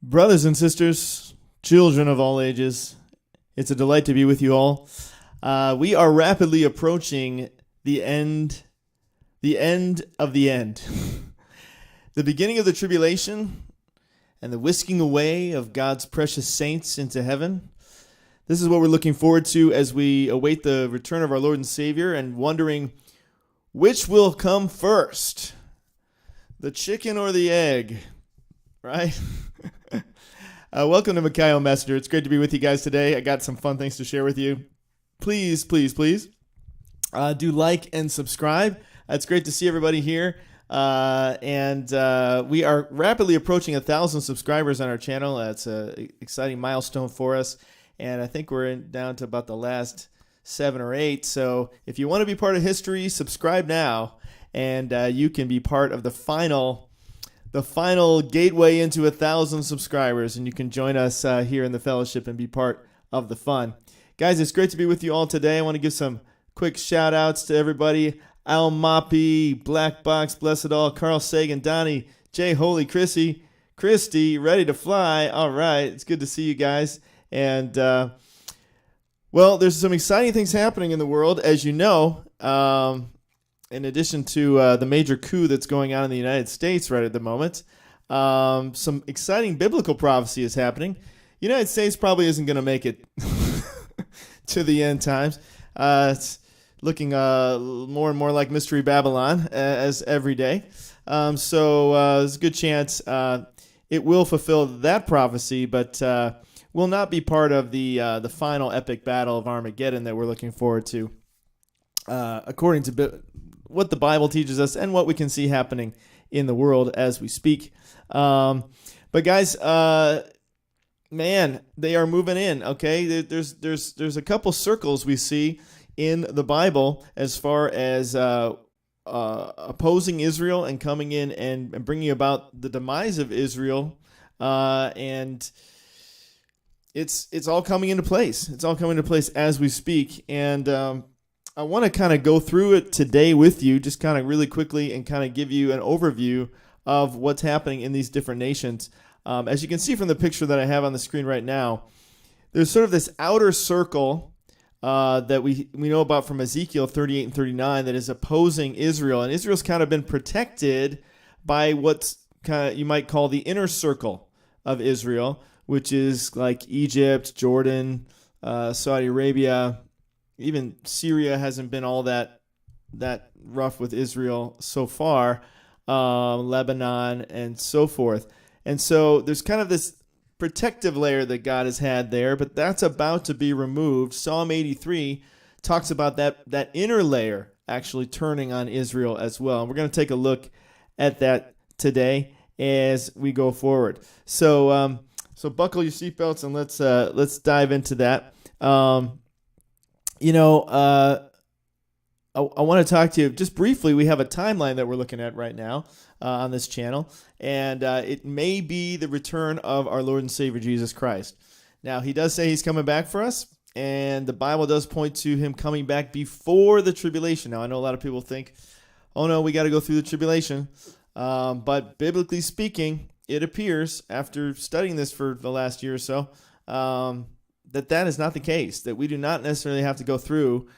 Brothers and sisters, children of all ages, it's a delight to be with you all. We are rapidly approaching the end of the end. The beginning of the tribulation and the whisking away of God's precious saints into heaven. This is what we're looking forward to as we await the return of our Lord and Savior and wondering which will come first, the chicken or the egg, right? Welcome to Micaiah Messenger. It's great to be with you guys today. I got some fun things to share with you. Please do like and subscribe. It's great to see everybody here. And we are rapidly approaching 1,000 subscribers on our channel. That's an exciting milestone for us. And I think we're down to about the last 7 or 8. So if you want to be part of history, subscribe now. And you can be part of the final gateway into 1,000 subscribers. And you can join us here in the fellowship and be part of the fun. Guys, it's great to be with you all today. I want to give some quick shout outs to everybody. Al Moppy, Black Box, Blessed All, Carl Sagan, Donnie, Jay Holy, Chrissy, Ready to Fly. All right, it's good to see you guys. And, well, there's some exciting things happening in the world, as you know. In addition to the major coup that's going on in the United States right at the moment, some exciting biblical prophecy is happening. The United States probably isn't going to make it to the end times. It's looking more and more like Mystery Babylon as every day. So there's a good chance it will fulfill that prophecy, but will not be part of the final epic battle of Armageddon that we're looking forward to, according to what the Bible teaches us and what we can see happening in the world as we speak. But guys, man, they are moving in. Okay, there's a couple circles we see in the Bible as far as opposing Israel and coming in and bringing about the demise of Israel, and it's all coming into place. It's all coming into place as we speak, and I want to kind of go through it today with you, just kind of really quickly, and kind of give you an overview of what's happening in these different nations. As you can see from the picture that I have on the screen right now, there's sort of this outer circle that we know about from Ezekiel 38 and 39 that is opposing Israel. And Israel's kind of been protected by what's kind of you might call the inner circle of Israel, which is like Egypt, Jordan, Saudi Arabia. Even Syria hasn't been all that rough with Israel so far, Lebanon and so forth. And so there's kind of this protective layer that God has had there, but that's about to be removed. Psalm 83 talks about that inner layer actually turning on Israel as well. And we're going to take a look at that today as we go forward. So buckle your seatbelts and let's dive into that. I want to talk to you just briefly. We have a timeline that we're looking at right now on this channel, and it may be the return of our Lord and Savior Jesus Christ. Now, he does say he's coming back for us, and the Bible does point to him coming back before the tribulation. Now, I know a lot of people think, oh no, we got to go through the tribulation, but biblically speaking, it appears, after studying this for the last year or so, that is not the case, that we do not necessarily have to go through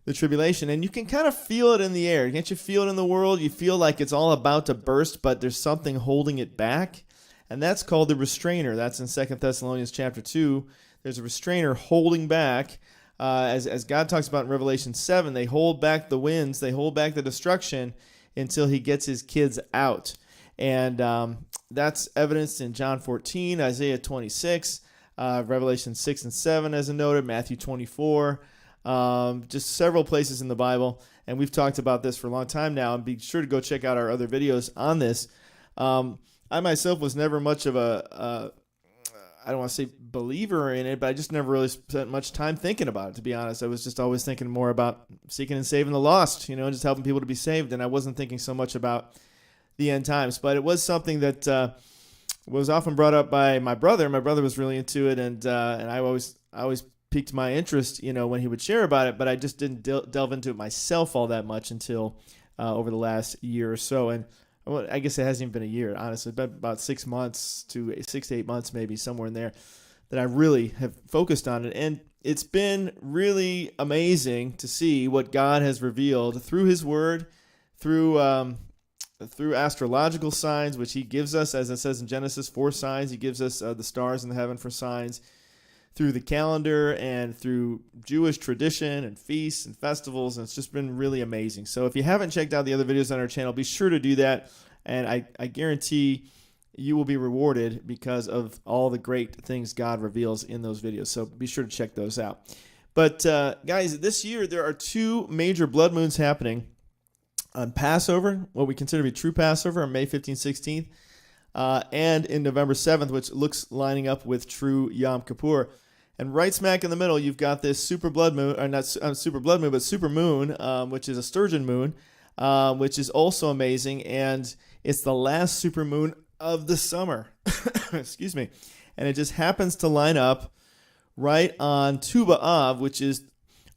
the tribulation. And you can kind of feel it in the air. Can't you feel it in the world? You feel like it's all about to burst, but there's something holding it back. And that's called the restrainer. That's in 2 Thessalonians chapter 2. There's a restrainer holding back. As God talks about in Revelation 7, they hold back the winds. They hold back the destruction until he gets his kids out. And that's evidenced in John 14, Isaiah 26, Revelation 6 and 7, as I noted, Matthew 24, just several places in the Bible. And we've talked about this for a long time now, and be sure to go check out our other videos on this. I myself was never much of I don't want to say believer in it, but I just never really spent much time thinking about it, to be honest. I was just always thinking more about seeking and saving the lost, just helping people to be saved. And I wasn't thinking so much about the end times, but it was something that was often brought up by my brother. My brother was really into it, and I always piqued my interest, when he would share about it, but I just didn't delve into it myself all that much until over the last year or so. And well, I guess it hasn't even been a year, honestly. It's been about 6 months to 8 months, maybe somewhere in there, that I really have focused on it. And it's been really amazing to see what God has revealed through his word, through astrological signs, which he gives us, as it says in Genesis, 4 signs. He gives us the stars in the heaven for signs, through the calendar and through Jewish tradition and feasts and festivals. And it's just been really amazing. So if you haven't checked out the other videos on our channel, be sure to do that. And I guarantee you will be rewarded because of all the great things God reveals in those videos. So be sure to check those out. But guys, this year there are 2 major blood moons happening on Passover, what we consider to be true Passover, on May 15th, 16th, and in November 7th, which looks lining up with true Yom Kippur. And right smack in the middle, you've got this super blood moon, or not super blood moon, but super moon, which is a sturgeon moon, which is also amazing. And it's the last super moon of the summer. Excuse me. And it just happens to line up right on Tu B'Av, which is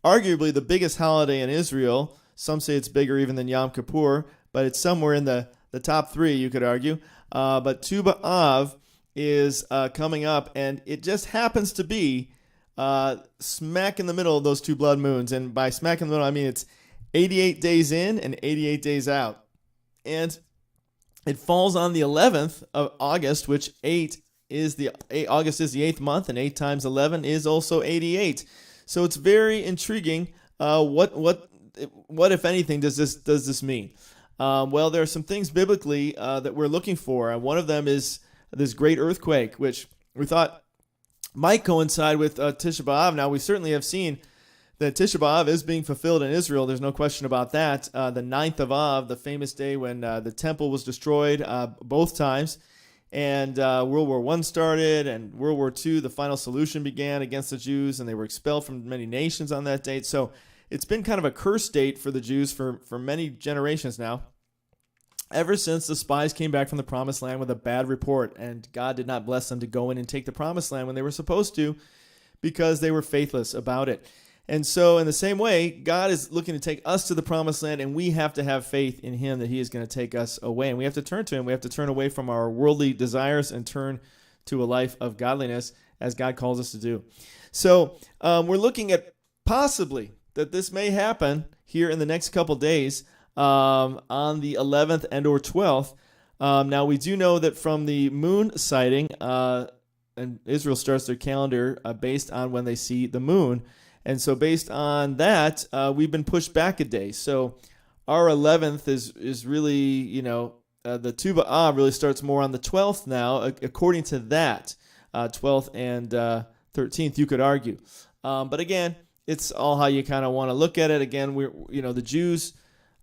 arguably the biggest holiday in Israel. Some say it's bigger even than Yom Kippur, but it's somewhere in the top 3, you could argue. But Tu B'Av is coming up, and it just happens to be smack in the middle of those 2 blood moons. And by smack in the middle, I mean it's 88 days in and 88 days out. And it falls on the 11th of August, which August is the 8th month, and 8 times 11 is also 88. So it's very intriguing. What if anything does this mean? Well, there are some things biblically that we're looking for. One of them is this great earthquake, which we thought might coincide with Tisha B'Av. Now, we certainly have seen that Tisha B'Av is being fulfilled in Israel. There's no question about that. The 9th of Av, the famous day when the temple was destroyed both times, and World War I started, and World War II, the final solution began against the Jews, and they were expelled from many nations on that date. So it's been kind of a cursed date for the Jews for many generations now, ever since the spies came back from the Promised Land with a bad report, and God did not bless them to go in and take the Promised Land when they were supposed to, because they were faithless about it. And so in the same way, God is looking to take us to the Promised Land, and we have to have faith in him that he is going to take us away. And we have to turn to him. We have to turn away from our worldly desires and turn to a life of godliness, as God calls us to do. So we're looking at possibly that this may happen here in the next couple days, on the 11th and or 12th. Now, we do know that from the moon sighting, and Israel starts their calendar based on when they see the moon. And so based on that, we've been pushed back a day. So our 11th is really, the Tu B'Av really starts more on the 12th now, according to that. 12th and 13th, you could argue. But again, it's all how you kind of want to look at it. Again, the Jews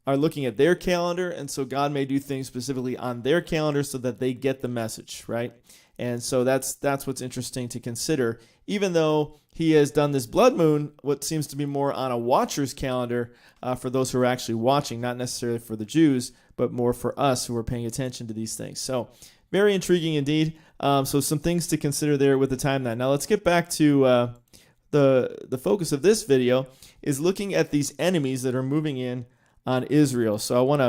are looking at their calendar, and so God may do things specifically on their calendar so that they get the message, right? And so that's what's interesting to consider. Even though he has done this blood moon, what seems to be more on a watcher's calendar for those who are actually watching, not necessarily for the Jews, but more for us who are paying attention to these things. So very intriguing indeed. So some things to consider there with the timeline. Now let's get back to the focus of this video is looking at these enemies that are moving in on Israel. So I want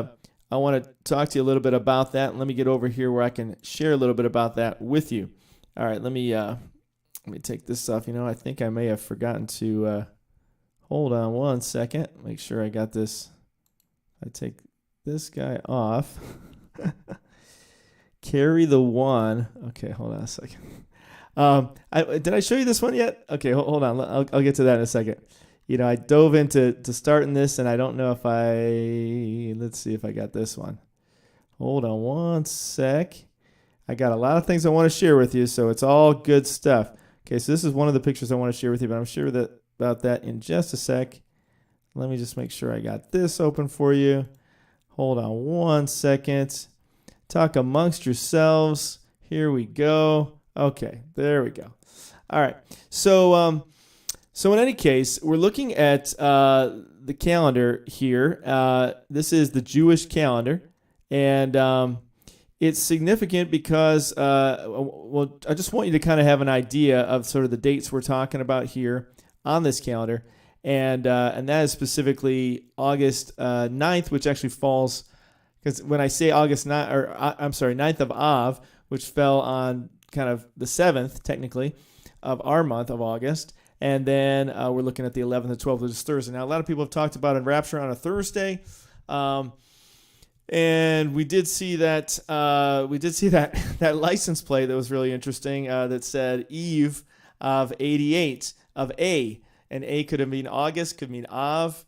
to talk to you a little bit about that. Let me get over here where I can share a little bit about that with you. All right, let me take this off. I think I may have forgotten to hold on one second. Make sure I got this. I take this guy off. Carry the one. Okay, hold on a second. Did I show you this one yet? Okay, hold on. I'll get to that in a second. I dove into starting this, and I don't know if let's see if I got this one. Hold on one sec. I got a lot of things I want to share with you, so it's all good stuff. Okay, so this is one of the pictures I want to share with you, but I'm sure about that in just a sec. Let me just make sure I got this open for you. Hold on one second. Talk amongst yourselves. Here we go. Okay, there we go. All right, so in any case, we're looking at the calendar here. This is the Jewish calendar, and it's significant because, I just want you to kind of have an idea of sort of the dates we're talking about here on this calendar, and that is specifically August 9th, which actually falls because when I say August 9, or I'm sorry, 9th of Av, which fell on kind of the 7th, technically, of our month of August. And then we're looking at the 11th and 12th, which is Thursday. Now, a lot of people have talked about in Rapture on a Thursday. And we did see that that license plate that was really interesting that said Eve of 88 of A. And A could mean August, could mean Av,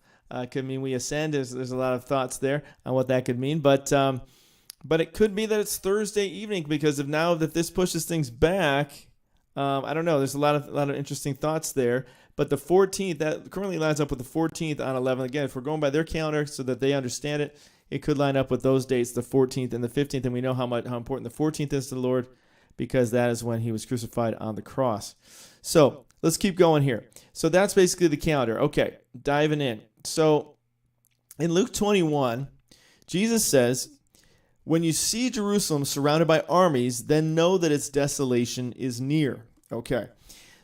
could mean we ascend. There's a lot of thoughts there on what that could mean. But it could be that it's Thursday evening, because if this pushes things back, I don't know. There's a lot of interesting thoughts there. But the 14th, that currently lines up with the 14th on 11. Again, if we're going by their calendar so that they understand it, it could line up with those dates, the 14th and the 15th. And we know how important the 14th is to the Lord, because that is when he was crucified on the cross. So let's keep going here. So that's basically the calendar. Okay, diving in. So in Luke 21, Jesus says, "When you see Jerusalem surrounded by armies, then know that its desolation is near." Okay.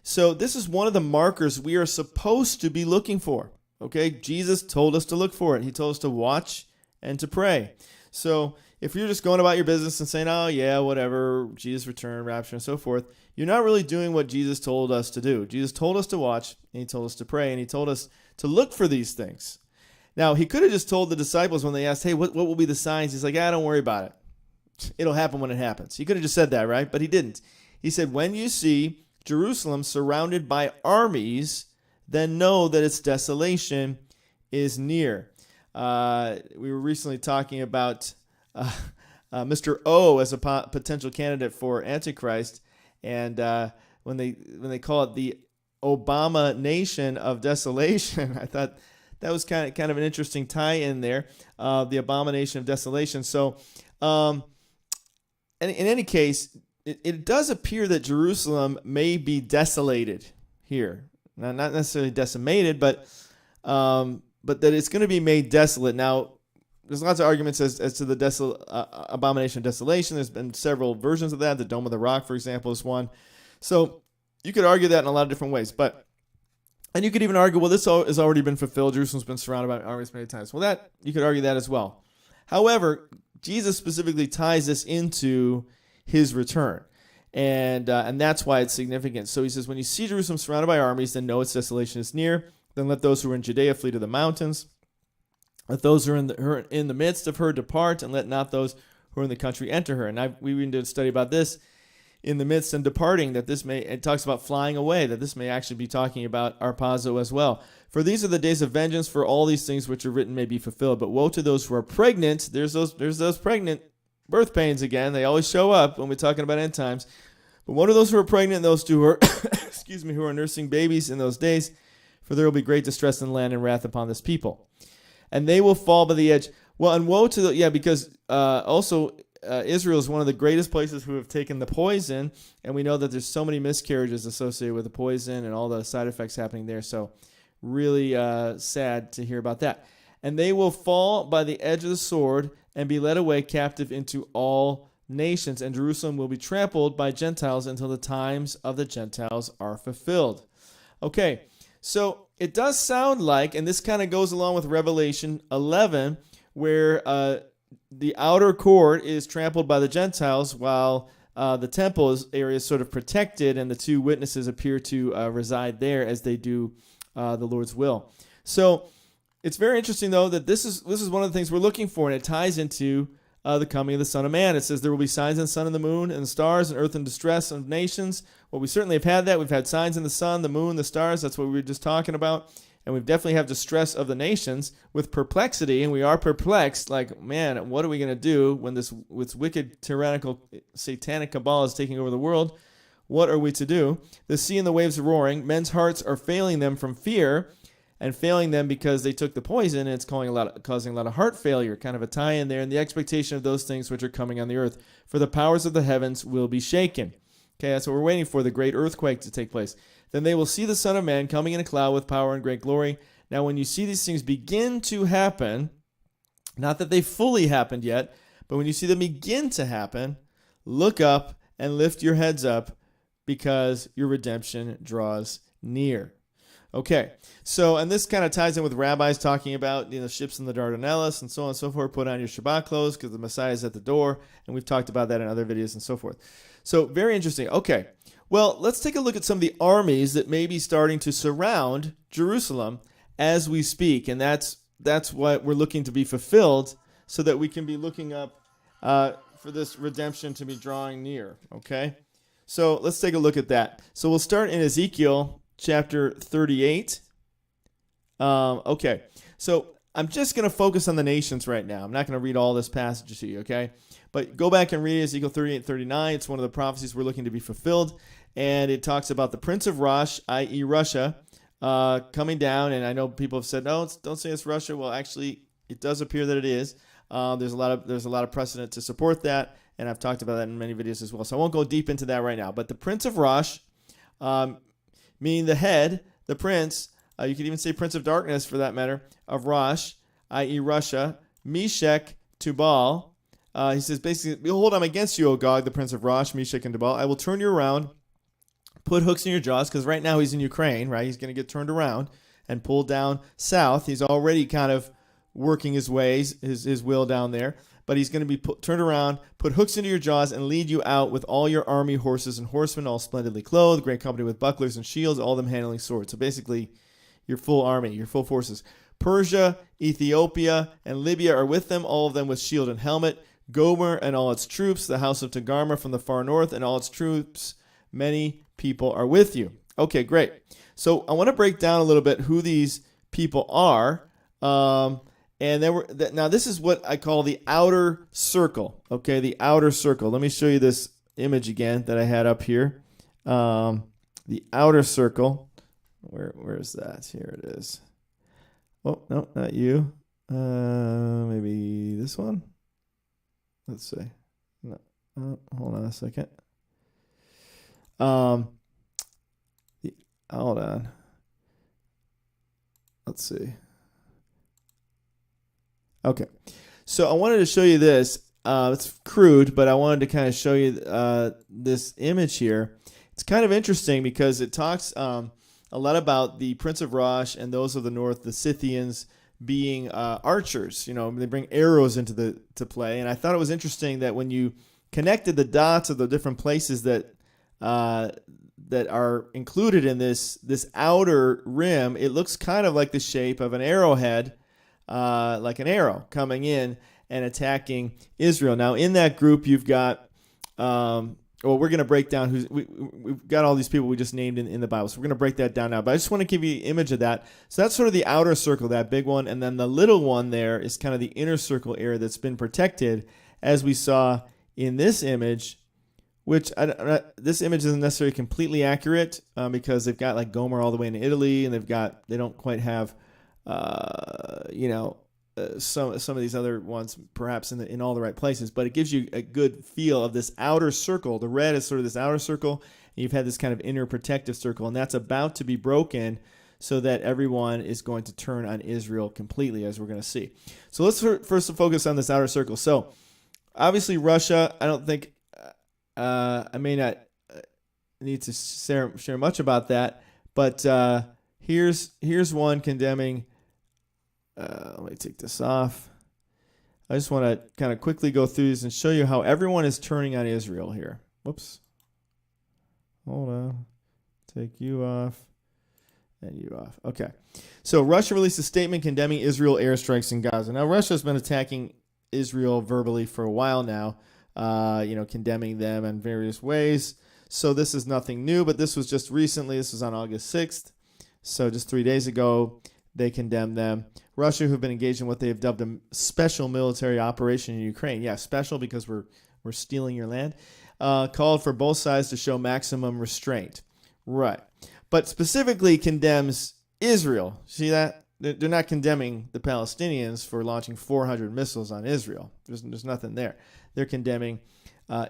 So this is one of the markers we are supposed to be looking for. Okay. Jesus told us to look for it. He told us to watch and to pray. So if you're just going about your business and saying, oh yeah, whatever, Jesus return, rapture, and so forth, you're not really doing what Jesus told us to do. Jesus told us to watch, and he told us to pray, and he told us to look for these things. Now, he could have just told the disciples when they asked, hey, what will be the signs? He's like, don't worry about it. It'll happen when it happens. He could have just said that, right? But he didn't. He said, when you see Jerusalem surrounded by armies, then know that its desolation is near. We were recently talking about Mr. O as a potential candidate for Antichrist, and when they call it the Obama Nation of Desolation, I thought that was kind of an interesting tie-in there, the abomination of desolation. So, in any case, it does appear that Jerusalem may be desolated here. Now, not necessarily decimated, but that it's going to be made desolate. Now, there's lots of arguments as to the abomination of desolation. There's been several versions of that. The Dome of the Rock, for example, is one. So you could argue that in a lot of different ways. And you could even argue, well, this has already been fulfilled. Jerusalem's been surrounded by armies many times. Well, that you could argue that as well. However, Jesus specifically ties this into his return. And that's why it's significant. So he says, when you see Jerusalem surrounded by armies, then know its desolation is near. Then let those who are in Judea flee to the mountains. Let those who are in the midst of her depart, and let not those who are in the country enter her. And we did a study about this, in the midst and departing, that it talks about flying away, that this may actually be talking about arpazo as well. For these are the days of vengeance, for all these things which are written may be fulfilled. But woe to those who are pregnant. There's those pregnant birth pains again. They always show up when we're talking about end times. But woe to those who are pregnant, and those who are, who are nursing babies in those days, for there will be great distress in the land and wrath upon this people. And they will fall by the edge. Well, and woe to because also Israel is one of the greatest places who have taken the poison, and we know that there's so many miscarriages associated with the poison and all the side effects happening there. So really sad to hear about that. And they will fall by the edge of the sword and be led away captive into all nations, and Jerusalem will be trampled by Gentiles until the times of the Gentiles are fulfilled. Okay, so it does sound like, and this kind of goes along with Revelation 11, where the outer court is trampled by the Gentiles, while the temple area is sort of protected, and the two witnesses appear to reside there as they do the Lord's will. So it's very interesting, though, that this is one of the things we're looking for, and it ties into the coming of the Son of Man. It says there will be signs in the sun and the moon and the stars, and earth in distress of nations. Well, we certainly have had that. We've had signs in the sun, the moon, the stars. That's what we were just talking about. And we definitely have distress of the nations with perplexity, and we are perplexed, like, man, what are we going to do when this wicked, tyrannical, satanic cabal is taking over the world? What are we to do? The sea and the waves are roaring. Men's hearts are failing them from fear, and failing them because they took the poison, and it's causing a lot of heart failure, kind of a tie-in there, and the expectation of those things which are coming on the earth. For the powers of the heavens will be shaken. Okay, that's what we're waiting for, the great earthquake to take place. Then they will see the Son of Man coming in a cloud with power and great glory. Now, when you see these things begin to happen, not that they fully happened yet, but when you see them begin to happen, look up and lift your heads up, because your redemption draws near. Okay, so, and this kind of ties in with rabbis talking about, ships in the Dardanelles and so on and so forth. Put on your Shabbat clothes because the Messiah is at the door. And we've talked about that in other videos and so forth. So very interesting. Okay, well, let's take a look at some of the armies that may be starting to surround Jerusalem as we speak. And that's what we're looking to be fulfilled so that we can be looking up for this redemption to be drawing near. Okay, so let's take a look at that. So we'll start in Ezekiel chapter 38. Okay, so I'm just going to focus on the nations right now. I'm not going to read all this passage to you, okay? But go back and read Ezekiel 38, 39. It's one of the prophecies we're looking to be fulfilled. And it talks about the prince of Rosh, i.e. Russia, coming down. And I know people have said, no, don't say it's Russia. Well, actually, it does appear that it is. There's a lot of precedent to support that. And I've talked about that in many videos as well. So I won't go deep into that right now. But the prince of Rosh, meaning the head, the prince, you could even say prince of darkness for that matter, of Rosh, i.e. Russia, Meshech, Tubal. He says basically, behold, I'm against you, O Gog, the prince of Rosh, Meshech, and Tubal. I will turn you around, put hooks in your jaws, because right now he's in Ukraine, right? He's going to get turned around and pulled down south. He's already kind of working his ways, his will down there. But he's going to be turned around, put hooks into your jaws, and lead you out with all your army, horses, and horsemen, all splendidly clothed, great company with bucklers and shields, all of them handling swords. So basically, your full army, your full forces. Persia, Ethiopia, and Libya are with them, all of them with shield and helmet. Gormer and all its troops, the house of Gormer from the far north, and all its troops, many people are with you. Okay, great. So I want to break down a little bit who these people are. And now this is what I call the outer circle. Okay, the outer circle. Let me show you this image again that I had up here. The outer circle. Where is that? Here it is. Oh, no, not you. Maybe this one? Let's see. No, hold on a second. Hold on. Let's see. Okay, so I wanted to show you this. It's crude, but I wanted to kind of show you this image here. It's kind of interesting because it talks a lot about the Prince of Rosh and those of the north, the Scythians, being archers. They bring arrows into play. And I thought it was interesting that when you connected the dots of the different places that are included in this outer rim, it looks kind of like the shape of an arrowhead. Like an arrow coming in and attacking Israel. Now, in that group, you've got, we're going to break down we've got all these people we just named in the Bible. So we're going to break that down now. But I just want to give you an image of that. So that's sort of the outer circle, that big one. And then the little one there is kind of the inner circle area that's been protected, as we saw in this image, which this image isn't necessarily completely accurate because they've got like Gormer all the way in Italy, and they don't quite have some of these other ones perhaps in all the right places, but it gives you a good feel of this outer circle. The red is sort of this outer circle, and you've had this kind of inner protective circle, and that's about to be broken so that everyone is going to turn on Israel completely, as we're going to see. So let's first focus on this outer circle. So obviously Russia, I don't think I may not need to share much about that, but here's one condemning. Let me take this off. I just want to kind of quickly go through this and show you how everyone is turning on Israel here. Whoops. Hold on. Take you off and you off. Okay. So Russia released a statement condemning Israel airstrikes in Gaza. Now, Russia's been attacking Israel verbally for a while now, condemning them in various ways. So this is nothing new, but this was just recently. This was on August 6th. So just 3 days ago, they condemned them. Russia, who've been engaged in what they have dubbed a special military operation in Ukraine. Yeah, special because we're stealing your land. Called for both sides to show maximum restraint. Right. But specifically condemns Israel. See that? They're not condemning the Palestinians for launching 400 missiles on Israel. There's nothing there. They're condemning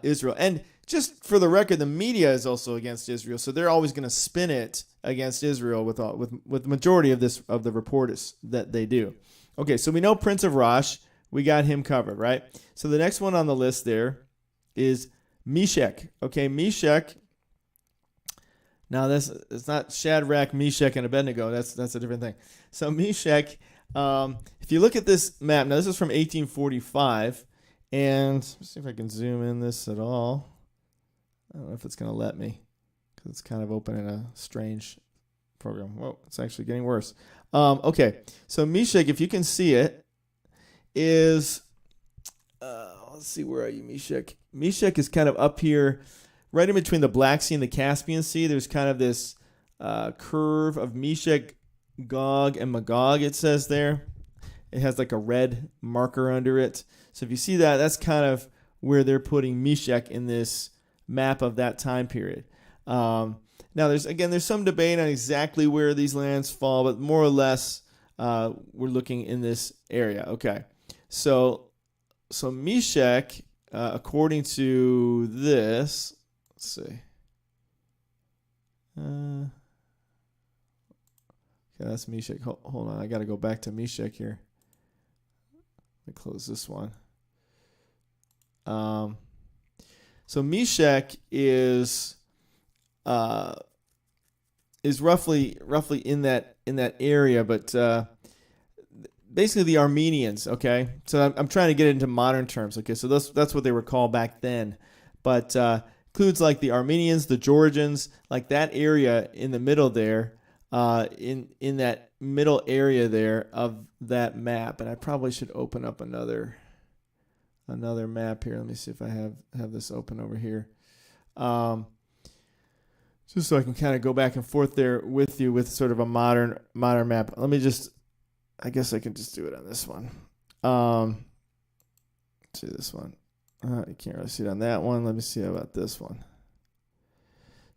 Israel. And just for the record, the media is also against Israel, so they're always going to spin it against Israel with the majority of the reporters that they do. Okay, so we know Prince of Rosh. We got him covered, right? So the next one on the list there is Meshech. Okay, Meshech. Now, it's not Shadrach, Meshach, and Abednego. That's a different thing. So Meshach, if you look at this map, now this is from 1845, and let's see if I can zoom in this at all. I don't know if it's going to let me, because it's kind of open in a strange program. Whoa, it's actually getting worse. Okay, so Meshach, if you can see it, is, let's see, where are you, Meshach? Meshach is kind of up here, right in between the Black Sea and the Caspian Sea. There's kind of this curve of Meshach, Gog, and Magog, it says there. It has like a red marker under it. So if you see that, that's kind of where they're putting Meshach in this map of that time period. Now, there's some debate on exactly where these lands fall, but more or less, we're looking in this area. Okay, so Meshach, according to this, let's see. Okay, that's Meshach. Hold on, I got to go back to Meshach here. Let me close this one. So Meshach is roughly in that area, but basically the Armenians. Okay, so I'm trying to get it into modern terms. Okay, so that's what they were called back then, but includes like the Armenians, the Georgians, like that area in the middle there, in that middle area there of that map. And I probably should open up another map here. Let me see if I have this open over here. Just so I can kind of go back and forth there with you with sort of a modern map. I guess I can just do it on this one. Let's see this one. You can't really see it on that one. Let me see about this one.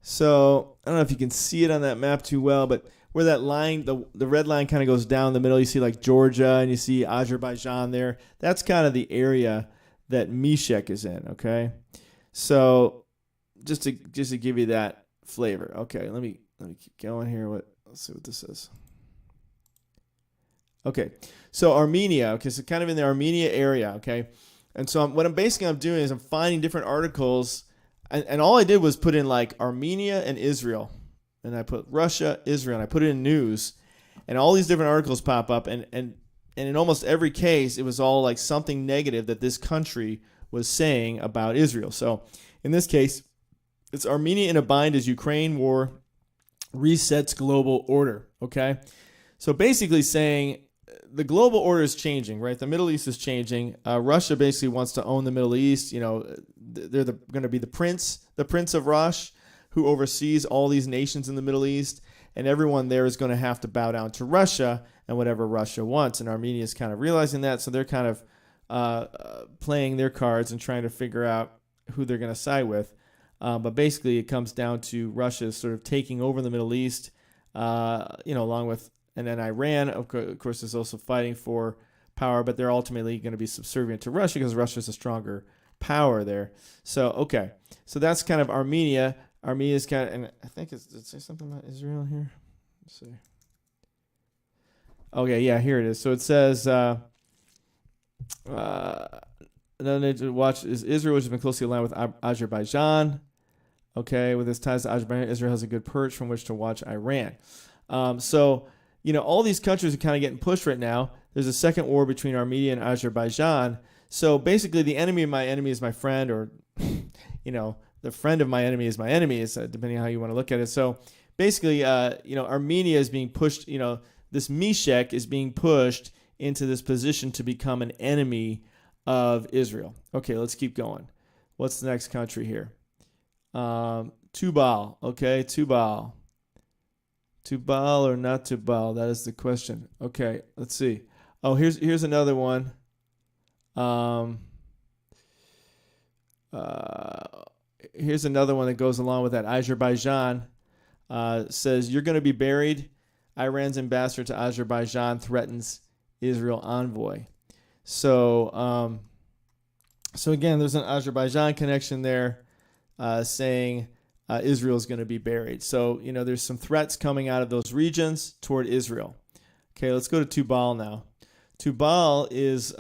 So I don't know if you can see it on that map too well, but where that line, the red line kind of goes down the middle, you see like Georgia and you see Azerbaijan there. That's kind of the area that Meshach is in. Okay, so just to give you that flavor. Okay, let me keep going here. Let's see what this is. Okay, so Armenia. Okay, so kind of in the Armenia area. Okay, and so what I'm doing is I'm finding different articles, and all I did was put in like Armenia and Israel, and I put Russia, Israel, and I put it in news, and all these different articles pop up, and in almost every case, it was all like something negative that this country was saying about Israel. So in this case, it's Armenia in a bind as Ukraine war resets global order. Okay, so basically saying the global order is changing, right? The Middle East is changing. Russia basically wants to own the Middle East. You know, they're going to be the prince of Rosh, who oversees all these nations in the Middle East, and everyone there is going to have to bow down to Russia and whatever Russia wants. And Armenia is kind of realizing that, so they're kind of playing their cards and trying to figure out who they're going to side with. But basically, it comes down to Russia sort of taking over the Middle East, along with, and then Iran, of course, is also fighting for power, but they're ultimately going to be subservient to Russia because Russia is a stronger power there. So, okay. So that's kind of Armenia. Armenia is kind of, and I think does it say something about Israel here? Let's see. Okay, yeah, here it is. So it says, another need to watch is Israel, which has been closely aligned with Azerbaijan. Okay, with its ties to Azerbaijan, Israel has a good perch from which to watch Iran. So, all these countries are kind of getting pushed right now. There's a second war between Armenia and Azerbaijan. So basically, the enemy of my enemy is my friend, or, the friend of my enemy is my enemy, depending on how you want to look at it. So basically, Armenia is being pushed, this Meshach is being pushed into this position to become an enemy of Israel. Okay, let's keep going. What's the next country here? Tubal. Okay, Tubal. Tubal or not Tubal? That is the question. Okay, let's see. Oh, here's another one. Here's another one that goes along with that. Azerbaijan says, you're going to be buried. Iran's ambassador to Azerbaijan threatens Israel envoy. So again, there's an Azerbaijan connection there saying Israel's going to be buried. So, there's some threats coming out of those regions toward Israel. Okay, let's go to Tubal now. Tubal is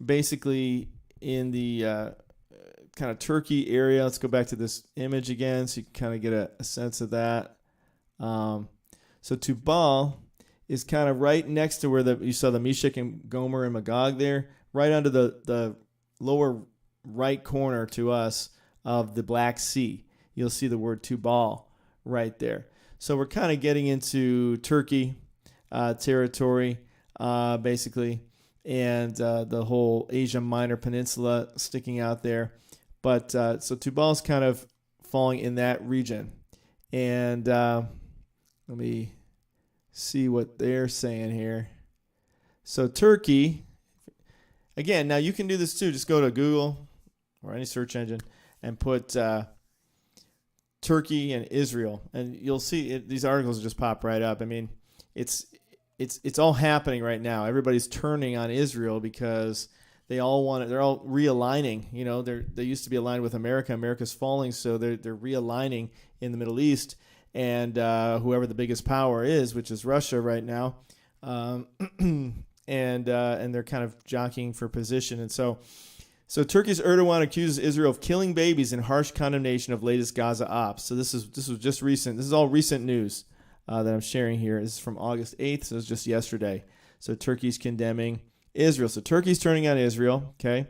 basically in the kind of Turkey area. Let's go back to this image again so you can kind of get a sense of that. So Tubal is kind of right next to where you saw the Meshech and Gomer and Magog there, right under the lower right corner to us of the Black Sea. You'll see the word Tubal right there. So we're kind of getting into Turkey territory, basically, and the whole Asia Minor Peninsula sticking out there. But so Tubal's kind of falling in that region. And let me see what they're saying here. So Turkey, again, now you can do this too. Just go to Google or any search engine and put Turkey and Israel, and you'll see these articles just pop right up. I mean, it's all happening right now. Everybody's turning on Israel because they're all realigning. You know, they used to be aligned with America. America's falling, so they're realigning in the Middle East, and whoever the biggest power is, which is Russia right now, and they're kind of jockeying for position, and so Turkey's Erdogan accuses Israel of killing babies in harsh condemnation of latest Gaza ops. So this was just recent. This is all recent news that I'm sharing here. This is from August 8th, so it was just yesterday. So Turkey's condemning Israel. So Turkey's turning on Israel, okay?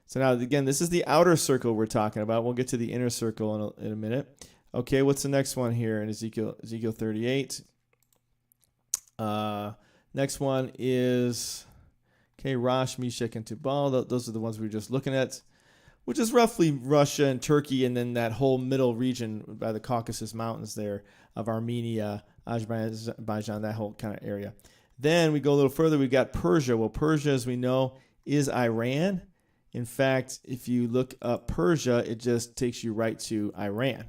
So now, again, this is the outer circle we're talking about. We'll get to the inner circle in a minute. Okay, what's the next one here in Ezekiel 38? Next one is... Okay, Rosh, Meshech, and Tubal, those are the ones we were just looking at, which is roughly Russia and Turkey, and then that whole middle region by the Caucasus Mountains there of Armenia, Azerbaijan, that whole kind of area. Then we go a little further, we've got Persia. Well, Persia, as we know, is Iran. In fact, if you look up Persia, it just takes you right to Iran.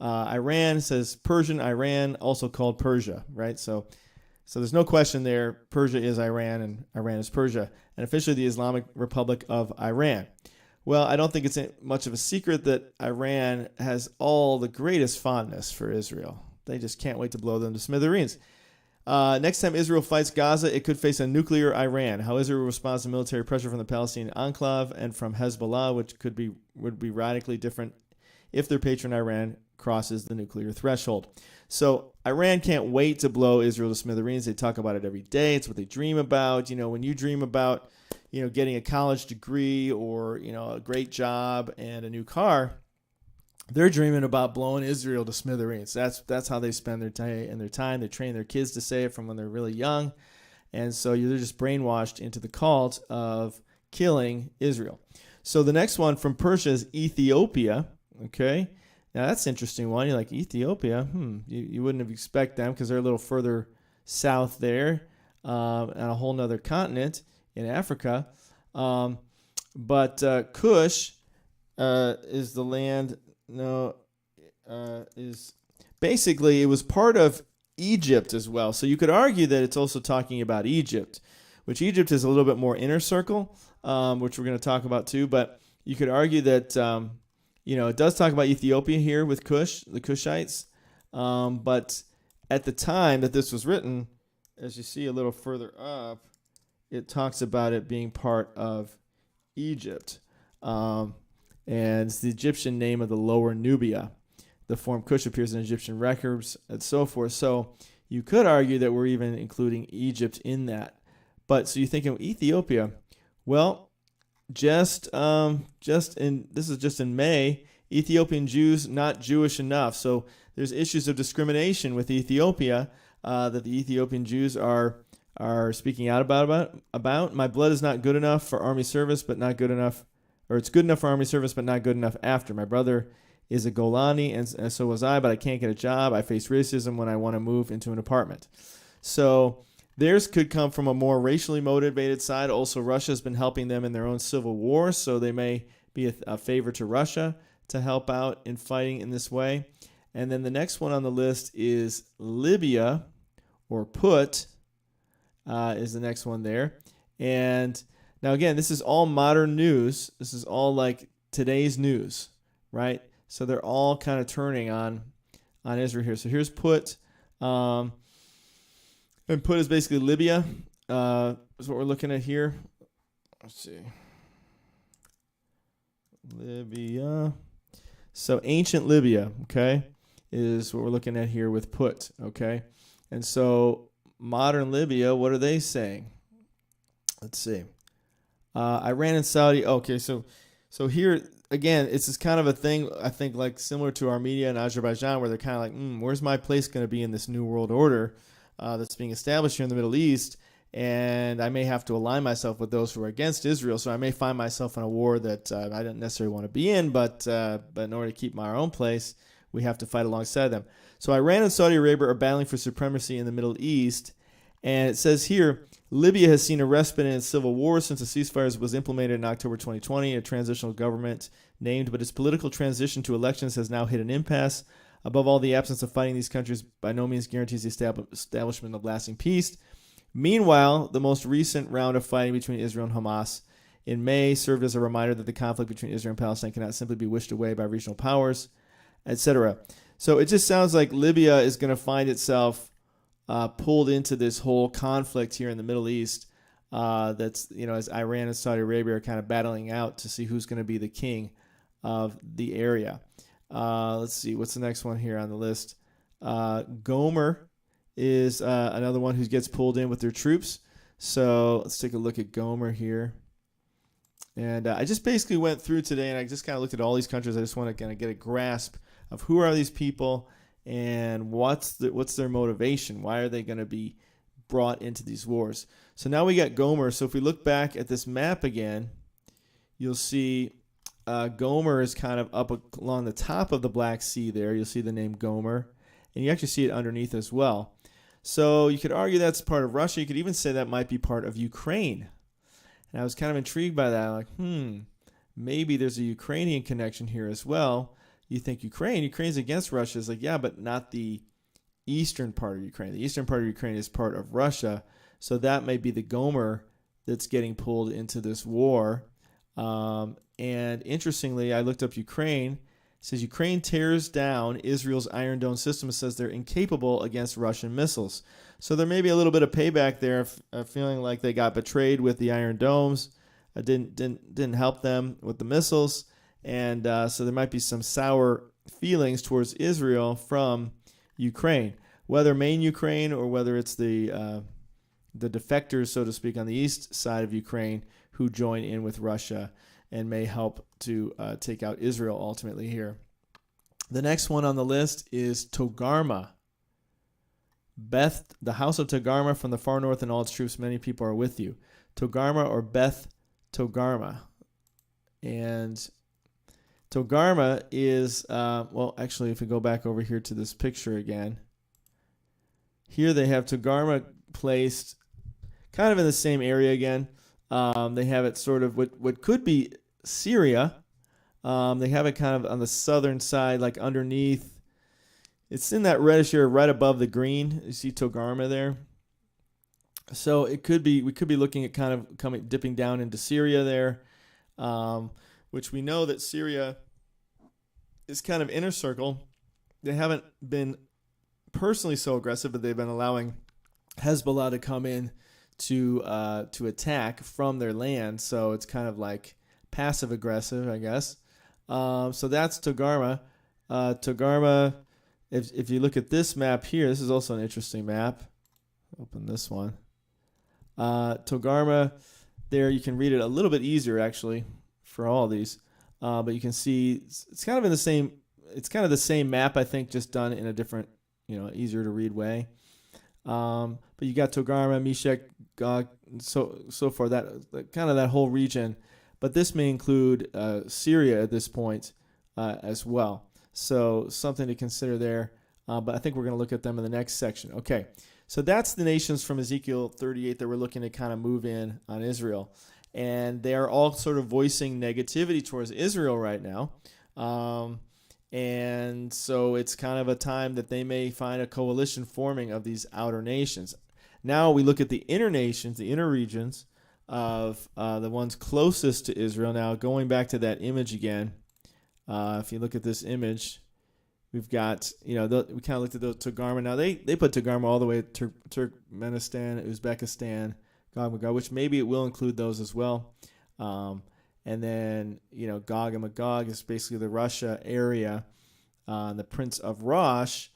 Iran says Persian, Iran, also called Persia, right? So there's no question there. Persia is Iran, and Iran is Persia, and officially the Islamic Republic of Iran. Well, I don't think it's much of a secret that Iran has all the greatest fondness for Israel. They just can't wait to blow them to smithereens. Next time Israel fights Gaza, it could face a nuclear Iran. How Israel responds to military pressure from the Palestinian enclave and from Hezbollah, which would be radically different if their patron Iran crosses the nuclear threshold. So Iran can't wait to blow Israel to smithereens. They talk about it every day. It's what they dream about. You know, when you dream about, getting a college degree or, a great job and a new car, they're dreaming about blowing Israel to smithereens. That's how they spend their day and their time. They train their kids to say it from when they're really young. And so they're just brainwashed into the cult of killing Israel. So the next one from Persia is Ethiopia. Okay. Now, that's an interesting one. You're like, Ethiopia? You wouldn't have expected them because they're a little further south there on a whole nother continent in Africa. But Cush is the land, is basically, it was part of Egypt as well. So you could argue that it's also talking about Egypt, which Egypt is a little bit more inner circle, which we're going to talk about too. But you could argue that... it does talk about Ethiopia here with Cush, the Cushites. But at the time that this was written, as you see a little further up, it talks about it being part of Egypt. And it's the Egyptian name of the lower Nubia. The form Cush appears in Egyptian records and so forth. So you could argue that we're even including Egypt in that. But so you're thinking Ethiopia. Well, this is just in May, Ethiopian Jews not Jewish enough. So there's issues of discrimination with Ethiopia that the Ethiopian Jews are speaking out about. My blood is not good enough for army service, but not good enough, or it's good enough for army service, but not good enough after. My brother is a Golani, and so was I, but I can't get a job. I face racism when I want to move into an apartment. So theirs could come from a more racially motivated side. Also, Russia has been helping them in their own civil war, so they may be a favor to Russia to help out in fighting in this way. And then the next one on the list is Libya, or Put, is the next one there. And now, again, this is all modern news. This is all like today's news, right? So they're all kind of turning on Israel here. So here's Put. And Put is basically Libya, is what we're looking at here. Let's see. Libya. So ancient Libya, okay, is what we're looking at here with put, okay? And so modern Libya, what are they saying? Let's see. Iran and Saudi. Okay, so here again, it's this kind of a thing, I think, like similar to Armenia and Azerbaijan, where they're kind of like, where's my place going to be in this new world order that's being established here in the Middle East? And I may have to align myself with those who are against Israel. So I may find myself in a war that I don't necessarily want to be in, but in order to keep my own place, we have to fight alongside them. So Iran and Saudi Arabia are battling for supremacy in the Middle East. And it says here, Libya has seen a respite in its civil war since the ceasefire was implemented in October 2020, a transitional government named, but its political transition to elections has now hit an impasse. Above all, the absence of fighting these countries by no means guarantees the establishment of lasting peace. Meanwhile, the most recent round of fighting between Israel and Hamas in May served as a reminder that the conflict between Israel and Palestine cannot simply be wished away by regional powers, etc. So it just sounds like Libya is going to find itself pulled into this whole conflict here in the Middle East. That's, as Iran and Saudi Arabia are kind of battling out to see who's going to be the king of the area. Let's see, what's the next one here on the list? Gomer is another one who gets pulled in with their troops. So let's take a look at Gomer here. And I just basically went through today, and I just kind of looked at all these countries. I just want to kind of get a grasp of who are these people and what's their motivation. Why are they going to be brought into these wars? So now we got Gomer. So if we look back at this map again, you'll see Gomer is kind of up along the top of the Black Sea there. You'll see the name Gomer, and you actually see it underneath as well. So you could argue that's part of Russia. You could even say that might be part of Ukraine. And I was kind of intrigued by that. Like, maybe there's a Ukrainian connection here as well. You think Ukraine's against Russia. It's like, yeah, but not the eastern part of Ukraine. The eastern part of Ukraine is part of Russia. So that may be the Gomer that's getting pulled into this war. And interestingly, I looked up Ukraine. It says Ukraine tears down Israel's Iron Dome system. It says they're incapable against Russian missiles. So there may be a little bit of payback there, feeling like they got betrayed with the Iron Domes. Didn't help them with the missiles. And so there might be some sour feelings towards Israel from Ukraine, whether main Ukraine or whether it's the defectors, so to speak, on the east side of Ukraine who join in with Russia and may help to take out Israel ultimately here. The next one on the list is Togarmah. The house of Togarmah from the far north and all its troops, many people are with you. Togarmah or Beth Togarmah. And Togarmah is, actually, if we go back over here to this picture again, here they have Togarmah placed kind of in the same area again. They have it sort of what could be Syria. They have it kind of on the southern side, like underneath. It's in that reddish area right above the green. You see Togarmah there. So we could be looking at kind of dipping down into Syria there, which we know that Syria is kind of inner circle. They haven't been personally so aggressive, but they've been allowing Hezbollah to come in to attack from their land. So it's kind of like passive aggressive, I guess. So that's Togarmah. Togarmah, if you look at this map here, this is also an interesting map. Open this one. Togarmah, there you can read it a little bit easier actually for all of these. But you can see it's kind of in the same. It's kind of the same map, I think, just done in a different, easier to read way. But you got Togarmah, Meshech, Gog, so far that kind of that whole region. But this may include Syria at this point as well. So something to consider there. But I think we're going to look at them in the next section. Okay, so that's the nations from Ezekiel 38 that we're looking to kind of move in on Israel. And they are all sort of voicing negativity towards Israel right now. And so it's kind of a time that they may find a coalition forming of these outer nations. Now we look at the inner nations, the inner regions of the ones closest to Israel. Now going back to that image again, if you look at this image, we've got, we kind of looked at the Togarmah. Now they put Togarmah all the way to Turkmenistan, Uzbekistan, Gog, which maybe it will include those as well. And then, Gog and Magog is basically the Russia area. The Prince of Rosh.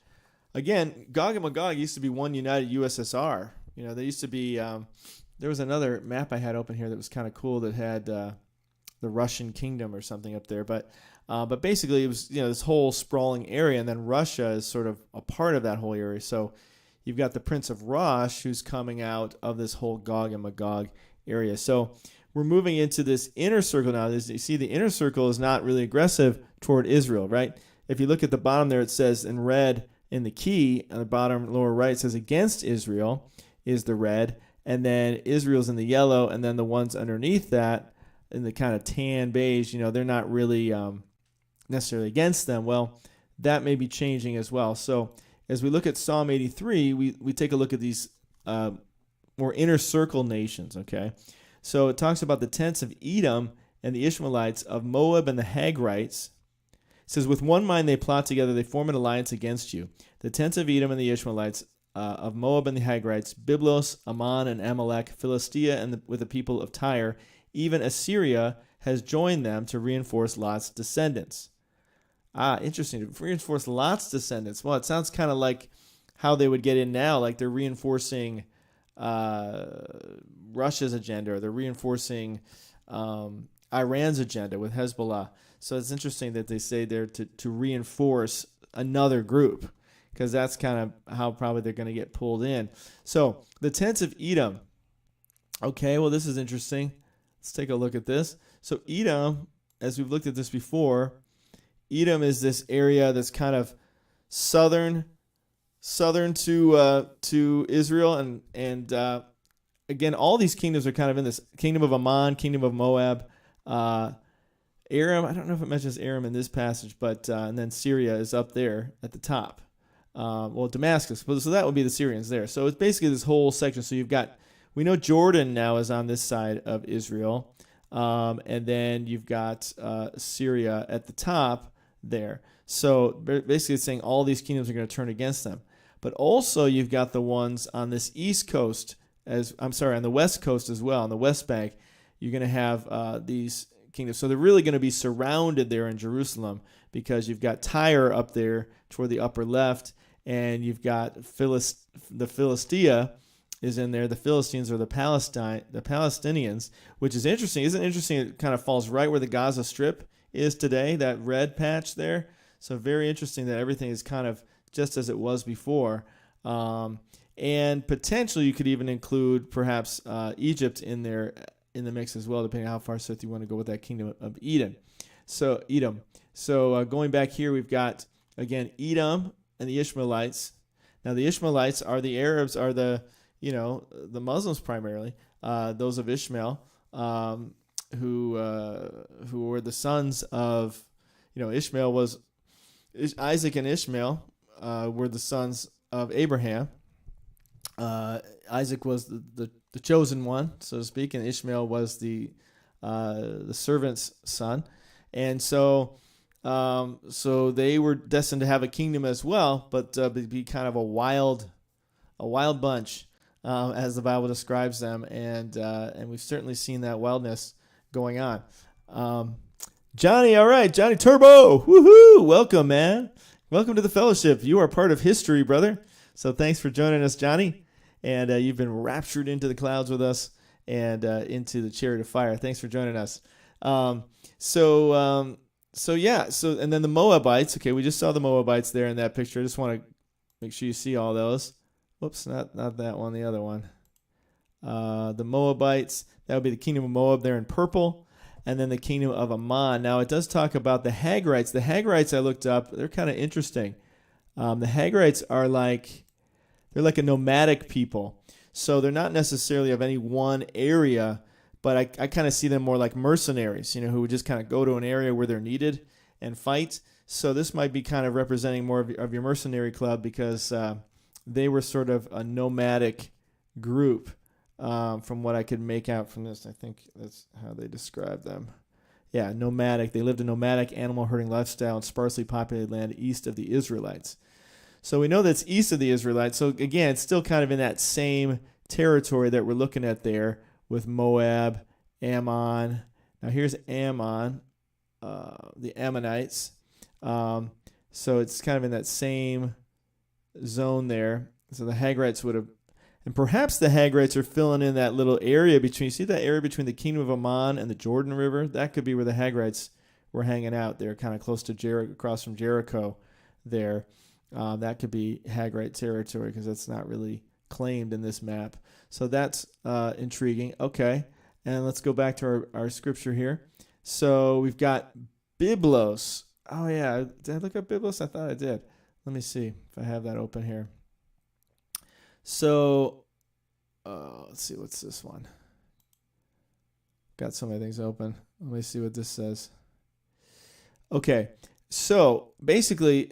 Again, Gog and Magog used to be one united USSR. They used to be, there was another map I had open here that was kind of cool that had the Russian kingdom or something up there. But basically it was, this whole sprawling area, and then Russia is sort of a part of that whole area. So you've got the Prince of Rosh who's coming out of this whole Gog and Magog area. So we're moving into this inner circle now. You see the inner circle is not really aggressive toward Israel, right? If you look at the bottom there, it says in red in the key, on the bottom lower right, it says against Israel is the red, and then Israel's in the yellow, and then the ones underneath that in the kind of tan beige, they're not really necessarily against them. Well, that may be changing as well. So as we look at Psalm 83, we take a look at these more inner circle nations, okay? So it talks about the tents of Edom and the Ishmaelites, of Moab and the Hagrites. It says, with one mind they plot together, they form an alliance against you. The tents of Edom and the Ishmaelites, of Moab and the Hagrites, Byblos, Ammon, and Amalek, Philistia, and with the people of Tyre, even Assyria has joined them to reinforce Lot's descendants. Interesting. To reinforce Lot's descendants. Well, it sounds kind of like how they would get in now, like they're reinforcing Russia's agenda, or they're reinforcing Iran's agenda with Hezbollah. So it's interesting that they say they're to reinforce another group, because that's kind of how probably they're going to get pulled in. So the tents of Edom. Okay, well, this is interesting. Let's take a look at this. So Edom, as we've looked at this before, Edom is this area that's kind of southern to Israel, and again, all these kingdoms are kind of in this kingdom of Ammon, kingdom of Moab, Aram. I don't know if it mentions Aram in this passage, but and then Syria is up there at the top. Damascus. So that would be the Syrians there. So it's basically this whole section. So we know Jordan now is on this side of Israel, and then you've got Syria at the top there. So basically it's saying all these kingdoms are going to turn against them. But also you've got the ones on this east coast, on the west coast as well, on the West Bank. You're going to have these kingdoms. So they're really going to be surrounded there in Jerusalem, because you've got Tyre up there toward the upper left, and you've got the Philistia is in there. The Philistines are the Palestinians, which is interesting. Isn't it interesting? It kind of falls right where the Gaza Strip is today, that red patch there. So very interesting that everything is kind of just as it was before. And potentially you could even include perhaps Egypt in there in the mix as well, depending on how far south you want to go with that kingdom of Edom. So going back here, we've got, again, Edom and the Ishmaelites. Now the Ishmaelites are the Arabs, are the Muslims primarily, those of Ishmael, who were the sons of, Ishmael was, Isaac and Ishmael were the sons of Abraham. Isaac was the chosen one, so to speak, and Ishmael was the servant's son. And so they were destined to have a kingdom as well, but be kind of a wild bunch, as the Bible describes them, and we've certainly seen that wildness going on. Johnny, all right, Johnny Turbo, woohoo! Welcome, man. Welcome to the fellowship. You are part of history, brother. So thanks for joining us, Johnny. And you've been raptured into the clouds with us and into the chariot of fire. Thanks for joining us. And then the Moabites. Okay, we just saw the Moabites there in that picture. I just want to make sure you see all those. Whoops, not that one, the other one. The Moabites, that would be the kingdom of Moab there in purple. And then the kingdom of Ammon. Now, it does talk about the Hagrites. The Hagrites I looked up. They're kind of interesting. The Hagrites are they're like a nomadic people. So they're not necessarily of any one area, but I kind of see them more like mercenaries, who would just kind of go to an area where they're needed and fight. So this might be kind of representing more of your mercenary club, because they were sort of a nomadic group. From what I could make out from this, I think that's how they describe them. Yeah, nomadic. They lived a nomadic animal herding lifestyle in sparsely populated land east of the Israelites. So we know that's east of the Israelites. So again, it's still kind of in that same territory that we're looking at there with Moab, Ammon. Now here's Ammon, the Ammonites. So it's kind of in that same zone there. So the Hagrites would have, and perhaps the Hagrites are filling in that little area between, see that area between the kingdom of Ammon and the Jordan River? That could be where the Hagrites were hanging out there, kind of close to Jericho, across from Jericho there. That could be Hagrite territory because that's not really claimed in this map. So that's intriguing. Okay, and let's go back to our scripture here. So we've got Byblos. Oh, yeah. Did I look up Byblos? I thought I did. Let me see if I have that open here. So let's see. What's this one? Got so many things open. Let me see what this says. Okay. So basically,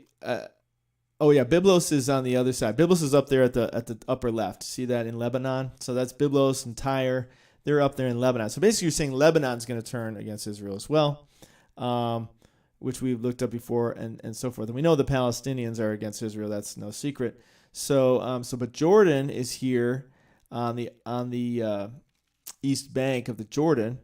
Byblos is on the other side. Byblos is up there at the upper left. See that in Lebanon? So that's Byblos and Tyre. They're up there in Lebanon. So basically, you're saying Lebanon's going to turn against Israel as well, which we've looked up before, and so forth. And we know the Palestinians are against Israel. That's no secret. But Jordan is here on the east bank of the Jordan,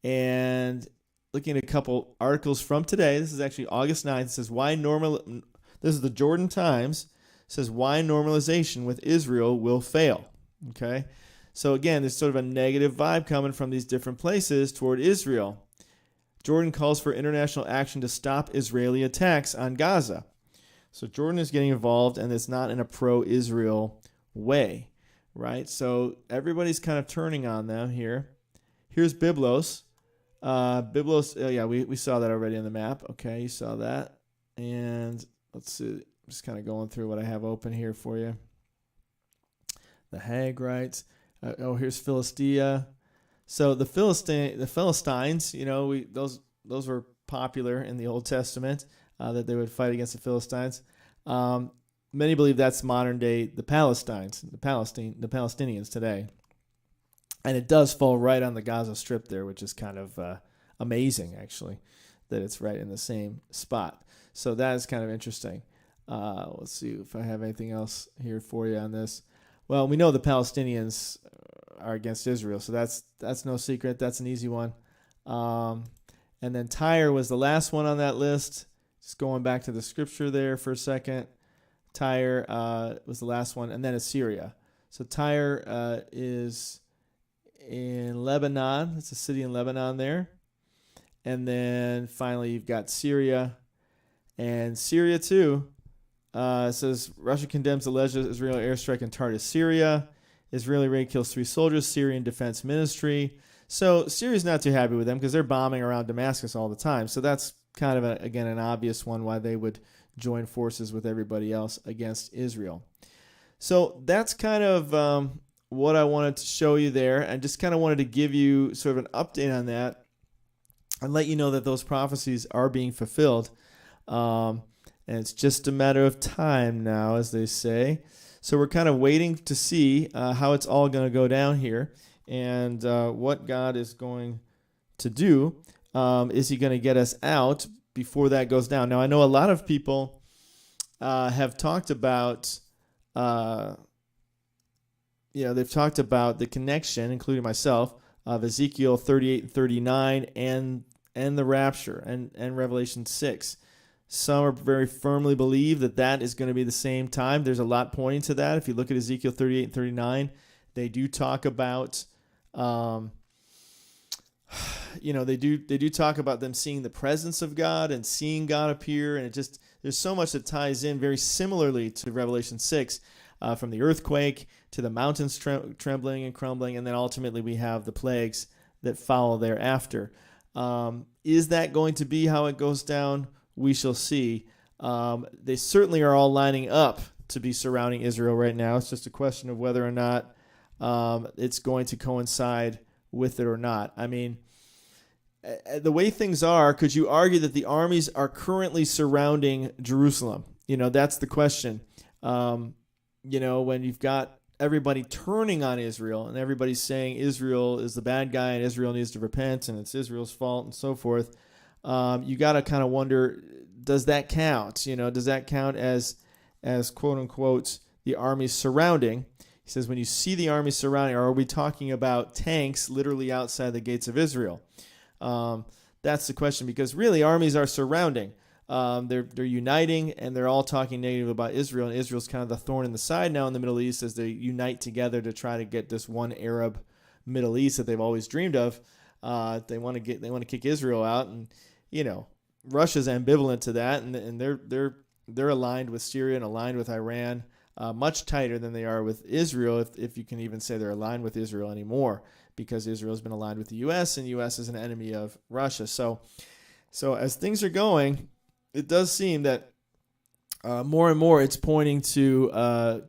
and looking at a couple articles from today. This is actually August 9th. It says This is the Jordan Times. It says why normalization with Israel will fail. Okay. So again, there's sort of a negative vibe coming from these different places toward Israel. Jordan calls for international action to stop Israeli attacks on Gaza. So Jordan is getting involved, and it's not in a pro-Israel way, right? So everybody's kind of turning on them here. Here's Byblos. We saw that already on the map. Okay, you saw that. And let's see. I'm just kind of going through what I have open here for you. The Hagrites. Here's Philistia. So the Philistines, those were popular in the Old Testament, that they would fight against the Philistines. Many believe that's modern day the Palestinians today. And it does fall right on the Gaza Strip there, which is kind of amazing, actually, that it's right in the same spot. So that is kind of interesting. Let's see if I have anything else here for you on this. Well, we know the Palestinians are against Israel, so that's no secret. That's an easy one. And then Tyre was the last one on that list. Just going back to the scripture there for a second. Tyre was the last one, and then Assyria. So Tyre is in Lebanon. It's a city in Lebanon there. And then finally you've got Syria. And Syria, too, says Russia condemns alleged Israeli airstrike in Tartus, Syria. Israeli raid kills 3 soldiers. Syrian Defense Ministry. So Syria's not too happy with them because they're bombing around Damascus all the time. So that's kind of, an obvious one why they would join forces with everybody else against Israel. So that's kind of what I wanted to show you there. And just kind of wanted to give you sort of an update on that and let you know that those prophecies are being fulfilled. And it's just a matter of time now, as they say. So we're kind of waiting to see how it's all going to go down here and what God is going to do. Is he going to get us out before that goes down? Now, I know a lot of people have talked about, they've talked about the connection, including myself, of Ezekiel 38 and 39 and the rapture and Revelation 6. Some are very firmly believe that is going to be the same time. There's a lot pointing to that. If you look at Ezekiel 38 and 39, they do talk about, they do talk about them seeing the presence of God and seeing God appear. And there's so much that ties in very similarly to Revelation 6, from the earthquake to the mountains trembling and crumbling. And then ultimately we have the plagues that follow thereafter. Is that going to be how it goes down? We shall see. They certainly are all lining up to be surrounding Israel right now. It's just a question of whether or not it's going to coincide with it or not. I mean, the way things are, could you argue that the armies are currently surrounding Jerusalem? That's the question. When you've got everybody turning on Israel and everybody's saying Israel is the bad guy and Israel needs to repent and it's Israel's fault and so forth, you got to kind of wonder, does that count? Does that count as quote unquote the armies surrounding? He says, when you see the army surrounding, are we talking about tanks literally outside the gates of Israel? That's the question, because really armies are surrounding. They're uniting, and they're all talking negative about Israel, and Israel's kind of the thorn in the side now in the Middle East as they unite together to try to get this one Arab Middle East that they've always dreamed of. They want to kick Israel out, and Russia's ambivalent to that, and they're aligned with Syria and aligned with Iran, much tighter than they are with Israel, if you can even say they're aligned with Israel anymore, because Israel's been aligned with the U.S., and the U.S. is an enemy of Russia. So as things are going, it does seem that more and more it's pointing to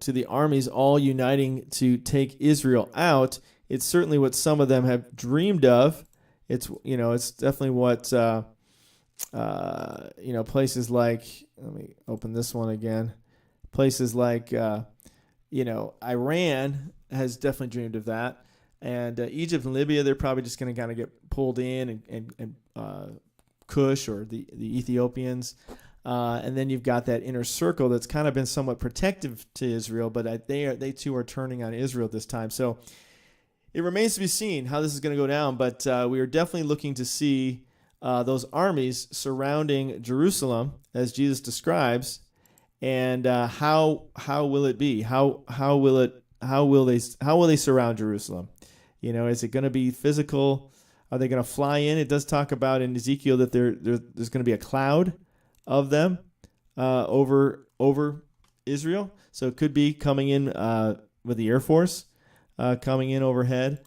the armies all uniting to take Israel out. It's certainly what some of them have dreamed of. It's definitely what places like, let me open this one again. Places like Iran has definitely dreamed of that, and Egypt and Libya, they're probably just going to kind of get pulled in, and Kush or the Ethiopians. And then you've got that inner circle that's kind of been somewhat protective to Israel, but they too are turning on Israel this time. So it remains to be seen how this is going to go down, but we are definitely looking to see those armies surrounding Jerusalem as Jesus describes, and how will it be? How will they surround Jerusalem? Is it going to be physical? Are they going to fly in? It does talk about in Ezekiel that there's going to be a cloud of them over Israel. So it could be coming in with the Air Force coming in overhead.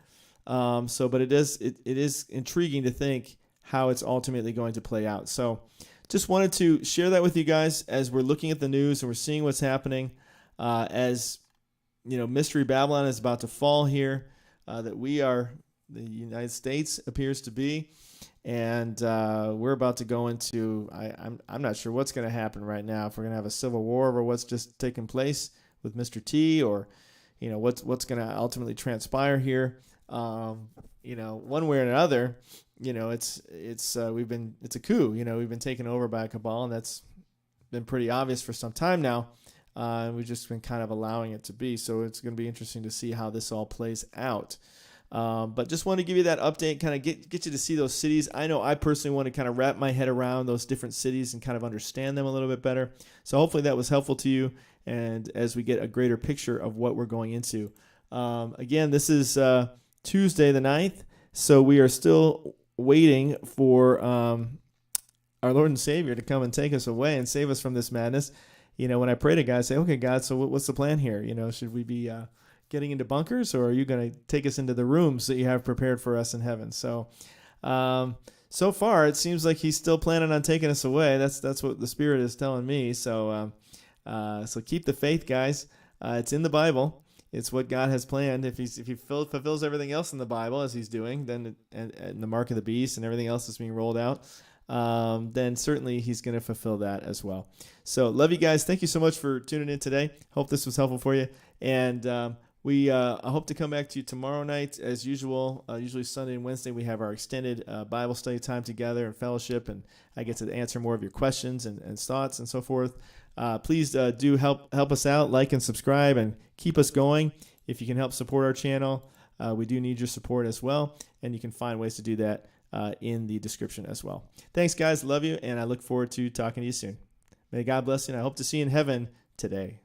But it is intriguing to think how it's ultimately going to play out. So just wanted to share that with you guys as we're looking at the news and we're seeing what's happening as Mystery Babylon is about to fall here, that the United States appears to be, and we're about to go into, I'm not sure what's going to happen right now, if we're going to have a civil war over what's just taken place with Mr. T, or what's going to ultimately transpire here. One way or another, it's a coup. We've been taken over by a cabal, and that's been pretty obvious for some time now. And we've just been kind of allowing it to be. So it's going to be interesting to see how this all plays out. But just want to give you that update, kind of get you to see those cities. I know I personally want to kind of wrap my head around those different cities and kind of understand them a little bit better. So hopefully that was helpful to you, and as we get a greater picture of what we're going into. Again, this is Tuesday the 9th, so we are still waiting for our Lord and Savior to come and take us away and save us from this madness. When I pray to God, I say, okay, God, so what's the plan here? Should we be getting into bunkers, or are you going to take us into the rooms that you have prepared for us in heaven? So so far it seems like he's still planning on taking us away. That's what the Spirit is telling me. So keep the faith, guys. It's in the Bible. It's what God has planned. If he fulfills everything else in the Bible as he's doing, then and the mark of the beast and everything else is being rolled out, then certainly he's going to fulfill that as well. So love you guys. Thank you so much for tuning in today. Hope this was helpful for you. And I hope to come back to you tomorrow night as usual. Usually Sunday and Wednesday we have our extended Bible study time together and fellowship, and I get to answer more of your questions and thoughts and so forth. Please do help us out, like and subscribe, and keep us going. If you can help support our channel, we do need your support as well, and you can find ways to do that in the description as well. Thanks, guys. Love you, and I look forward to talking to you soon. May God bless you, and I hope to see you in heaven today.